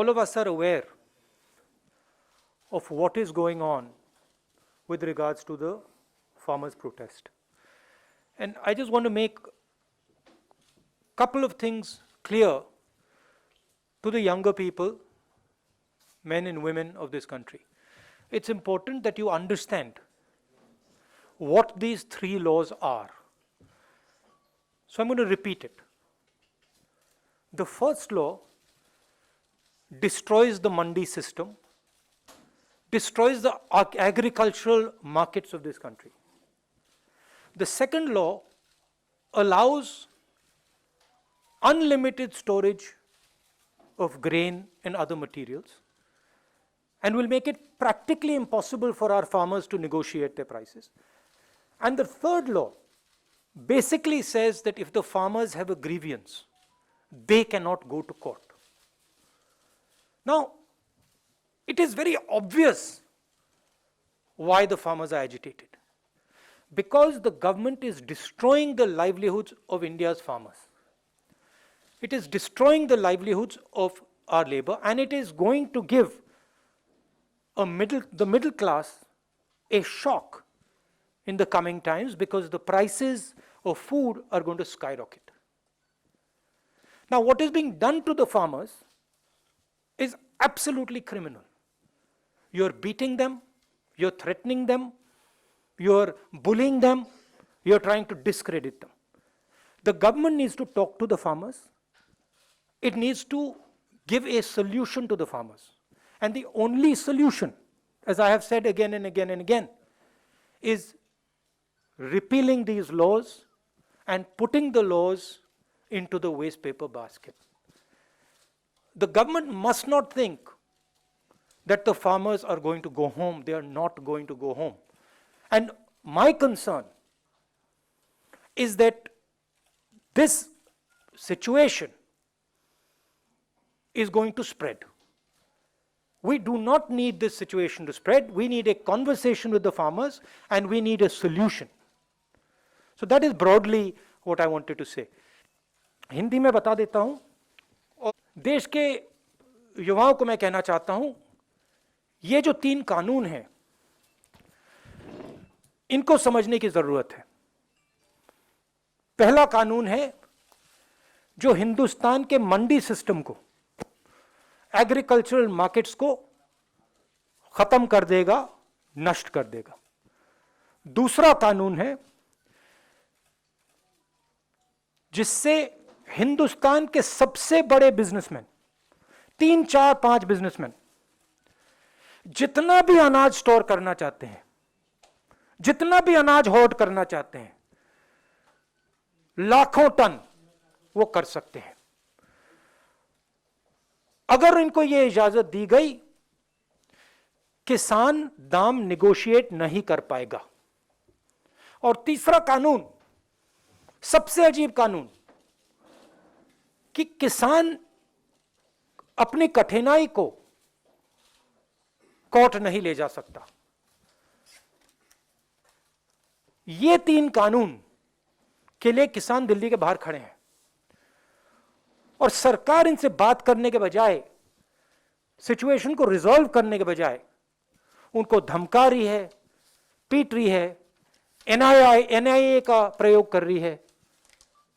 all of us are aware of what is going on with regards to the farmers' protest. And I just want to make a couple of things clear to the younger people, men and women of this country. It's important that you understand what these three laws are. So I'm going to repeat it. The first law destroys the mandi system, destroys the agricultural markets of this country. The second law allows unlimited storage of grain and other materials and will make it practically impossible for our farmers to negotiate their prices. And the third law basically says that if the farmers have a grievance, they cannot go to court. Now, it is very obvious why the farmers are agitated. Because the government is destroying the livelihoods of India's farmers. It is destroying the livelihoods of our labor, and it is going to give the middle class a shock in the coming times because the prices of food are going to skyrocket. Now, what is being done to the farmers is absolutely criminal. You're beating them, you're threatening them, you're bullying them, you're trying to discredit them. The government needs to talk to the farmers. It needs to give a solution to the farmers. And the only solution, as I have said again and again and again, is repealing these laws and putting the laws into the waste paper basket. The government must not think that the farmers are going to go home. They are not going to go home. And my concern is that this situation is going to spread. We do not need this situation to spread. We need a conversation with the farmers and we need a solution. So that is broadly what I wanted to say. Hindi में बता देता हूं और देश के युवाओं को मैं कहना चाहता हूं, ये जो 3 कानून हैं, इनको समझने की जरूरत है। पहला कानून है जो हिंदुस्तान के मंडी सिस्टम को, एग्रीकल्चरल मार्केट्स को खत्म कर देगा, नष्ट कर देगा। दूसरा कानून है जिससे हिंदुस्तान के सबसे बड़े बिजनेसमैन, 3, 4, 5 बिजनेसमैन जितना भी अनाज स्टोर करना चाहते हैं, जितना भी अनाज होल्ड करना चाहते हैं, लाखों टन वो कर सकते हैं। अगर इनको यह इजाजत दी गई, किसान दाम निगोशिएट नहीं कर पाएगा। और तीसरा कानून, सबसे अजीब कानून, कि किसान अपनी कठिनाई को कोर्ट नहीं ले जा सकता। ये 3 कानून के लिए किसान दिल्ली के बाहर खड़े हैं और सरकार इनसे बात करने के बजाय, सिचुएशन को रिजॉल्व करने के बजाय उनको धमका रही है, पीट रही है, एनआईए का प्रयोग कर रही है,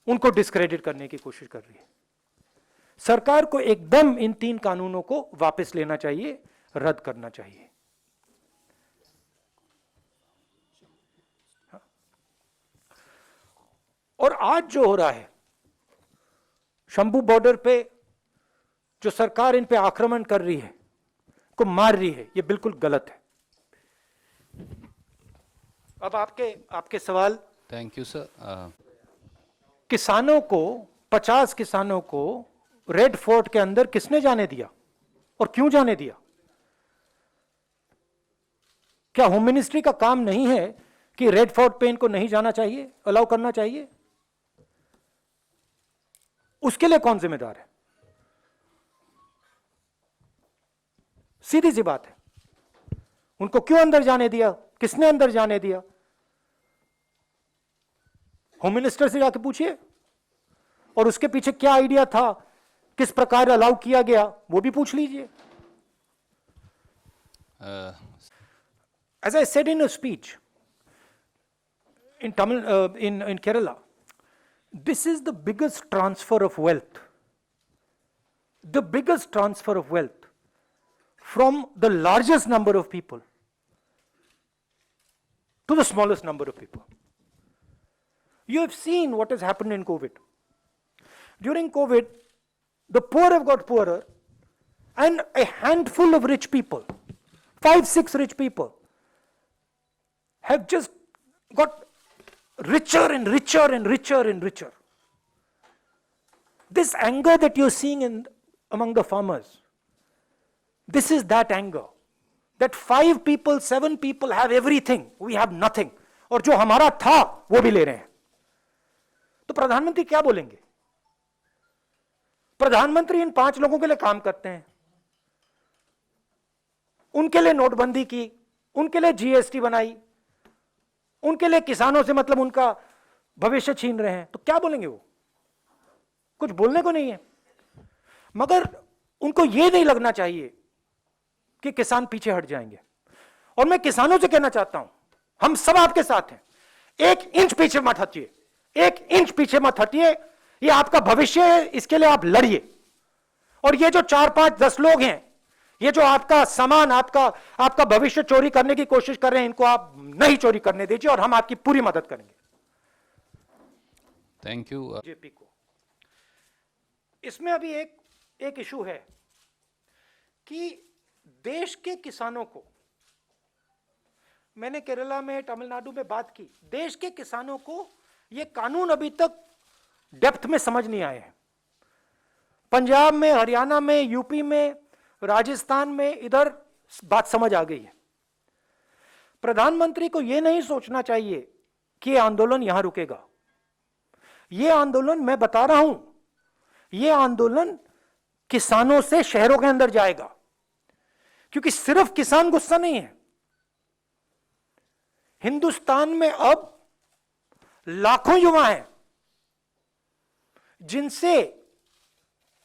उनको डिस्क्रेडिट करने की कोशिश कर रही है। सरकार को एकदम इन 3 कानूनों को वापस लेना चाहिए, रद्द करना चाहिए। और आज जो हो रहा है शंभू बॉर्डर पे, जो सरकार इन पे आक्रमण कर रही है, को मार रही है, ये बिल्कुल गलत है। अब आपके सवाल। Thank you sir. किसानों को, 50 किसानों को रेड फोर्ट के अंदर किसने जाने दिया और क्यों जाने दिया? क्या होम मिनिस्ट्री का काम नहीं है कि रेड फोर्ट पे इनको नहीं जाना चाहिए, अलाउ करना चाहिए? उसके लिए कौन जिम्मेदार है? सीधी सी बात है। उनको क्यों अंदर जाने दिया? किसने अंदर जाने दिया? होम मिनिस्टर से जाके पूछिए। और उसके पीछे क्या आइडिया था किस प्रकार अलाउ किया गया वो भी पूछ लीजिए. As I said in a speech in Tamil, in Kerala, this is the biggest transfer of wealth. The biggest transfer of wealth from the largest number of people to the smallest number of people. You have seen what has happened in COVID. During COVID, the poor have got poorer, and a handful of rich people, 5, 6 rich people, have just got richer and richer and richer and richer. This anger that you're seeing among the farmers, this is that anger. That 5 people, 7 people have everything, we have nothing. और जो हमारा था वो भी ले रहे हैं. तो प्रधानमंत्री क्या बोलेंगे? प्रधानमंत्री इन 5 लोगों के लिए काम करते हैं, उनके लिए नोटबंदी की, उनके लिए जीएसटी बनाई, उनके लिए किसानों से मतलब उनका भविष्य छीन रहे हैं. तो क्या बोलेंगे वो? कुछ बोलने को नहीं है. मगर उनको यह नहीं लगना चाहिए कि किसान पीछे हट जाएंगे. और मैं किसानों से कहना चाहता हूं, हम सब आपके साथ हैं. 1 इंच पीछे मत हटिए, 1 इंच पीछे मत हटिए. ये आपका भविष्य है, इसके लिए आप लड़िए. और ये जो 4, 5, 10 लोग हैं, ये जो आपका सामान, आपका भविष्य चोरी करने की कोशिश कर रहे हैं, इनको आप नहीं चोरी करने दीजिए और हम आपकी पूरी मदद करेंगे. Thank you. बीजेपी को इसमें अभी एक इशू है कि देश के किसानों को, मैंने केरला में, तमिलनाडु में बात की, देश के किसानों को यह कानून अभी तक डेप्थ में समझ नहीं आए हैं. पंजाब में, हरियाणा में, यूपी में, राजस्थान में इधर बात समझ आ गई है. प्रधानमंत्री को यह नहीं सोचना चाहिए कि यह आंदोलन यहां रुकेगा. यह आंदोलन, मैं बता रहा हूं, यह आंदोलन किसानों से शहरों के अंदर जाएगा. क्योंकि सिर्फ किसान गुस्सा नहीं है. हिंदुस्तान में अब लाखों युवा हैं जिनसे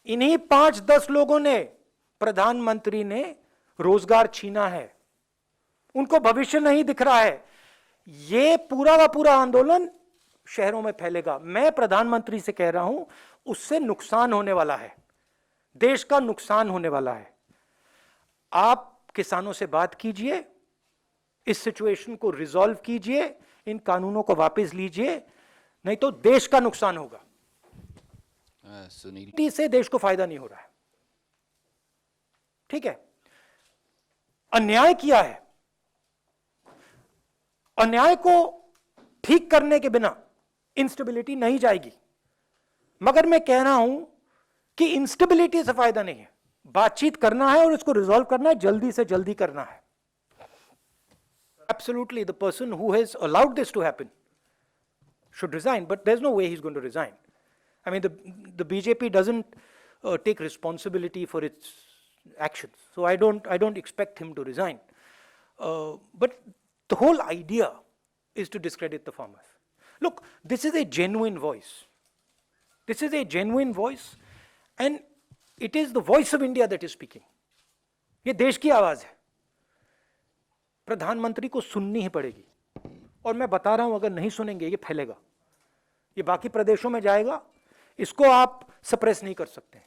इन्हीं 5-10 लोगों ने, प्रधानमंत्री ने रोजगार छीना है. उनको भविष्य नहीं दिख रहा है. यह पूरा का पूरा आंदोलन शहरों में फैलेगा. मैं प्रधानमंत्री से कह रहा हूं, उससे नुकसान होने वाला है, देश का नुकसान होने वाला है. आप किसानों से बात कीजिए, इस सिचुएशन को रिजॉल्व कीजिए, इन कानूनों को वापस लीजिए, नहीं तो देश का नुकसान होगा. सुनील, से देश को फायदा नहीं हो रहा है. ठीक है, अन्याय किया है. अन्याय को ठीक करने के बिना इंस्टेबिलिटी नहीं जाएगी. मगर मैं कह रहा हूं कि इंस्टेबिलिटी से फायदा नहीं है. बातचीत करना है और इसको रिजॉल्व करना है, जल्दी से जल्दी करना है. Absolutely, the person who has allowed this to happen should resign, but there's no way he's going to resign. I mean, the BJP doesn't take responsibility for its actions, so I don't expect him to resign. But the whole idea is to discredit the farmers. Look, this is a genuine voice. This is a genuine voice, and it is the voice of India that is speaking. ये देश की आवाज है. प्रधानमंत्री को सुननी ही पड़ेगी. और मैं बता रहा हूं, अगर नहीं सुनेंगे ये फैलेगा, ये बाकी प्रदेशों में जाएगा. इसको आप सप्रेस नहीं कर सकते.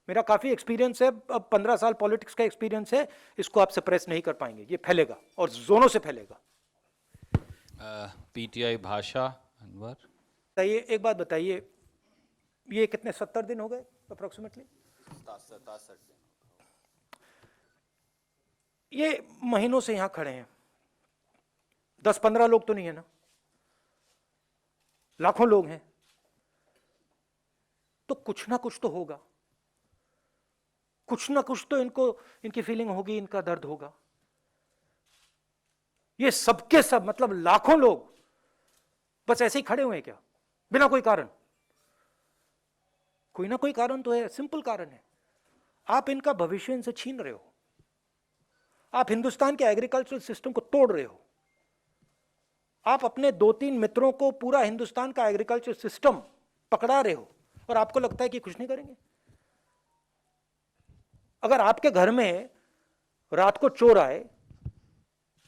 मेरा काफी एक्सपीरियंस है, अब 15 साल पॉलिटिक्स का एक्सपीरियंस है. इसको आप सप्रेस नहीं कर पाएंगे, ये फैलेगा और जोनों से फैलेगा. पीटीआई भाषा अनवर. बताइए, एक बात बताइए, ये कितने 70 दिन हो गए अप्रोक्सीमेटली? 67 दिन. ये महीनों से यहां खड़े हैं. 10-15 लोग तो नहीं है ना, लाखों लोग हैं. तो कुछ ना कुछ तो होगा, कुछ ना कुछ तो इनकी फीलिंग होगी, इनका दर्द होगा. ये सबके सब, मतलब लाखों लोग बस ऐसे ही खड़े हुए हैं क्या, बिना कोई कारण? कोई ना कोई कारण तो है. सिंपल कारण है, आप इनका भविष्य इनसे छीन रहे हो. आप हिंदुस्तान के एग्रीकल्चरल सिस्टम को तोड़ रहे हो. आप अपने 2-3 मित्रों को पूरा हिंदुस्तान का एग्रीकल्चर सिस्टम पकड़ा रहे हो और आपको लगता है कि कुछ नहीं करेंगे. अगर आपके घर में रात को चोर आए,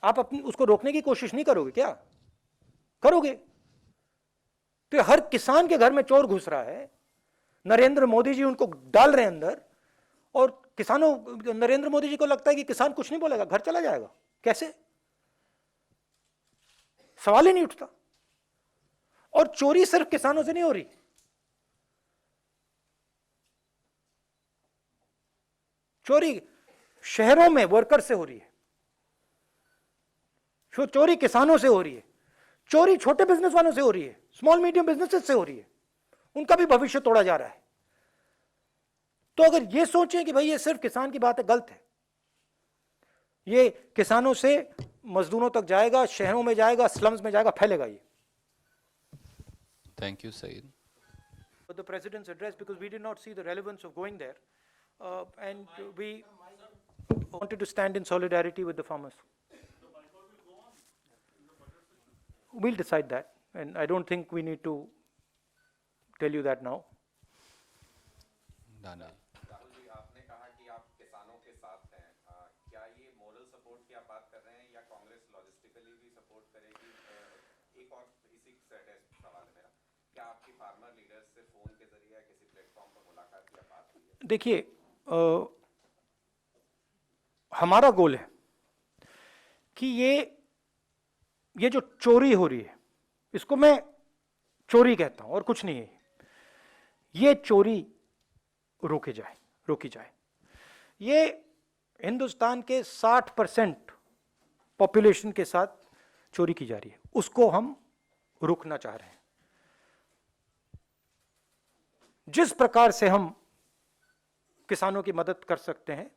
आप अपनी उसको रोकने की कोशिश नहीं करोगे क्या? करोगे। तो हर किसान के घर में चोर घुस रहा है, नरेंद्र मोदी जी उनको डाल रहे हैं अंदर, और किसानों, नरेंद्र मोदी जी को लगता है कि किसान कुछ नहीं बोलेगा, घर चला जाएगा। कैसे? सवाल ही नहीं उठता। और चोरी सिर्फ किसानों से नहीं हो रही, चोरी शहरों में वर्कर से हो रही है, चोरी किसानों से हो रही है, चोरी छोटे बिजनेस वालों से हो रही है, स्मॉल मीडियम बिजनेसेस से हो रही है, उनका भी भविष्य तोड़ा जा रहा है। तो अगर ये सोचें कि भाई ये सिर्फ किसान की बात है, गलत है। ये किसानों से मजदूरों तक जाएगा, शहरों में जाएगा, स्लम्स में जाएगा, फैलेगा ये। Thank you, Saeed. But the president's address, because we did not see the relevance of going there, and we wanted to stand in solidarity with the farmers. We'll decide that, and I don't think we need to tell you that now. Daniel. Rahul ji, आपने कहा कि आप किसानों के साथ हैं। क्या ये मोरल सपोर्ट की आप बात कर रहे हैं या कांग्रेस लॉजिस्टिकली भी सपोर्ट करेगी? एक और इसी सेट है सवाल है मेरा, क्या आपकी फार्मर लीडर्स से फोन के जरिए या किसी प्लेटफॉर्म पर मुलाकात या बात हुई है? देखिए, हमारा गोल है कि ये जो चोरी हो रही है, इसको मैं चोरी कहता हूं और कुछ नहीं है, ये चोरी रोकी जाए। ये हिंदुस्तान के 60% पॉपुलेशन के साथ चोरी की जा रही है, उसको हम रोकना चाह रहे हैं। जिस प्रकार से हम किसानों की मदद कर सकते हैं,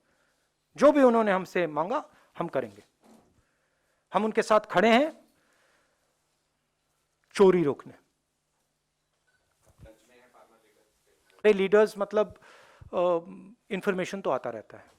जो भी उन्होंने हमसे मांगा, हम करेंगे। हम उनके साथ खड़े हैं चोरी रोकने। लीडर्स मतलब इंफॉर्मेशन तो आता रहता है।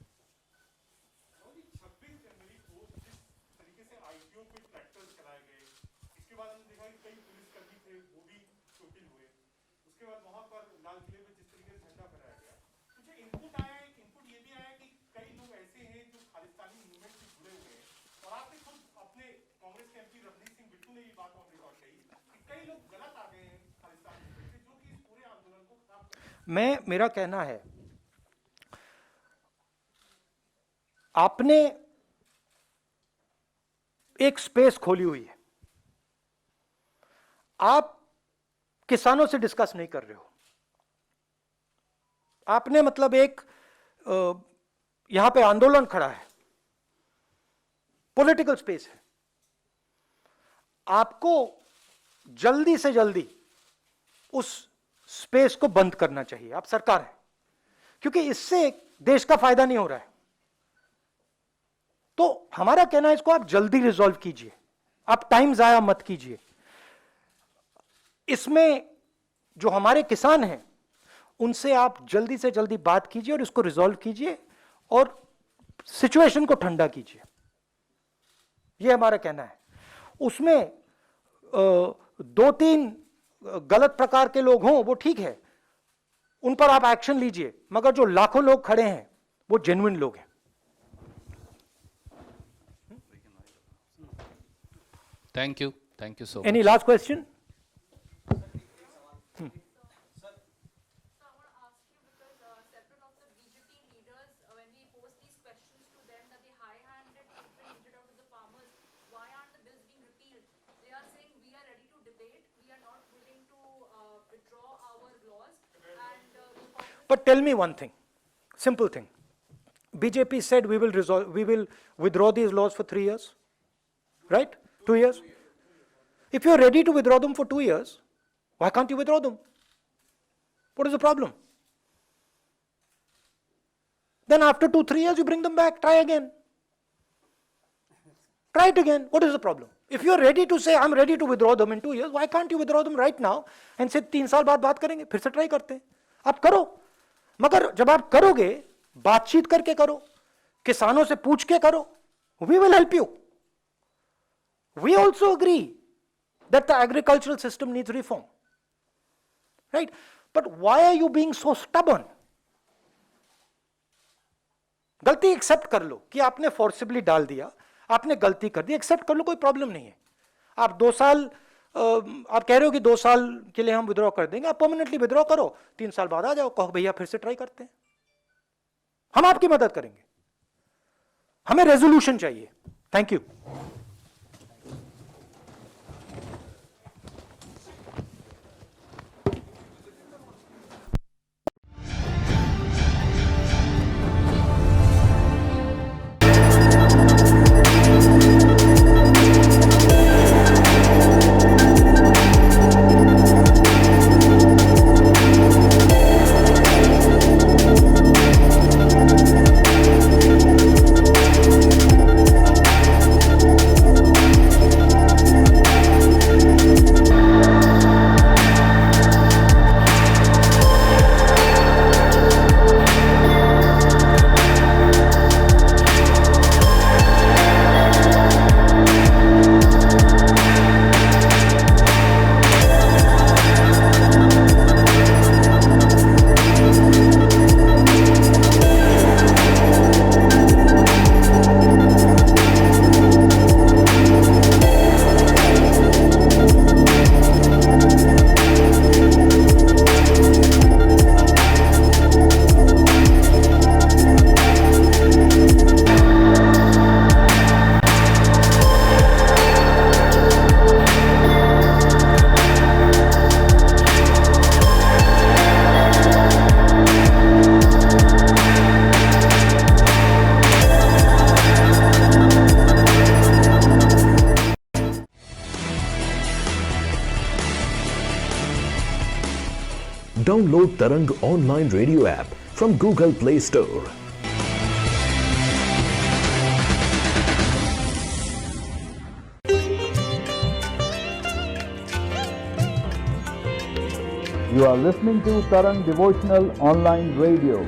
मेरा कहना है, आपने एक स्पेस खोली हुई है, आप किसानों से डिस्कस नहीं कर रहे हो। आपने मतलब एक यहां पे आंदोलन खड़ा है, पॉलिटिकल स्पेस है, आपको जल्दी से जल्दी उस स्पेस को बंद करना चाहिए। आप सरकार है, क्योंकि इससे देश का फायदा नहीं हो रहा है। तो हमारा कहना है, इसको आप जल्दी रिजॉल्व कीजिए, आप टाइम जाया मत कीजिए। इसमें जो हमारे किसान हैं, उनसे आप जल्दी से जल्दी बात कीजिए और इसको रिजॉल्व कीजिए और सिचुएशन को ठंडा कीजिए। यह हमारा कहना है। उसमें 2-3 गलत प्रकार के लोग हों, वो ठीक है, उन पर आप एक्शन लीजिए, मगर जो लाखों लोग खड़े हैं, वो जेन्युइन लोग हैं। Thank you so much. Any last question? But tell me one thing, simple thing. BJP said we will withdraw these laws for 3 years, right? 2 years. If you're ready to withdraw them for 2 years, why can't you withdraw them? What is the problem? Then after 2-3 years, you bring them back, try again. Try it again. What is the problem? If you're ready to say, I'm ready to withdraw them in 2 years, why can't you withdraw them right now and say 3 साल बाद बात करेंगे, फिर से try करते हैं। आप करो, मगर जब आप करोगे, बातचीत करके करो, किसानों से पूछ के करो। We will help you. We also agree that the agricultural system needs reform, right? But why are you being so stubborn? गलती एक्सेप्ट कर लो कि आपने फोर्सिबली डाल दिया, आपने गलती कर दी, एक्सेप्ट कर लो, कोई प्रॉब्लम नहीं है। आप 2 साल आप कह रहे हो कि 2 साल के लिए हम विड्रॉ कर देंगे, आप परमानेंटली विड्रॉ करो, 3 साल बाद आ जाओ, कहो भैया फिर से ट्राई करते हैं, हम आपकी मदद करेंगे। हमें रेजोल्यूशन चाहिए। Thank you. Download Tarang online radio app from Google Play Store. You are listening to Tarang Devotional Online Radio.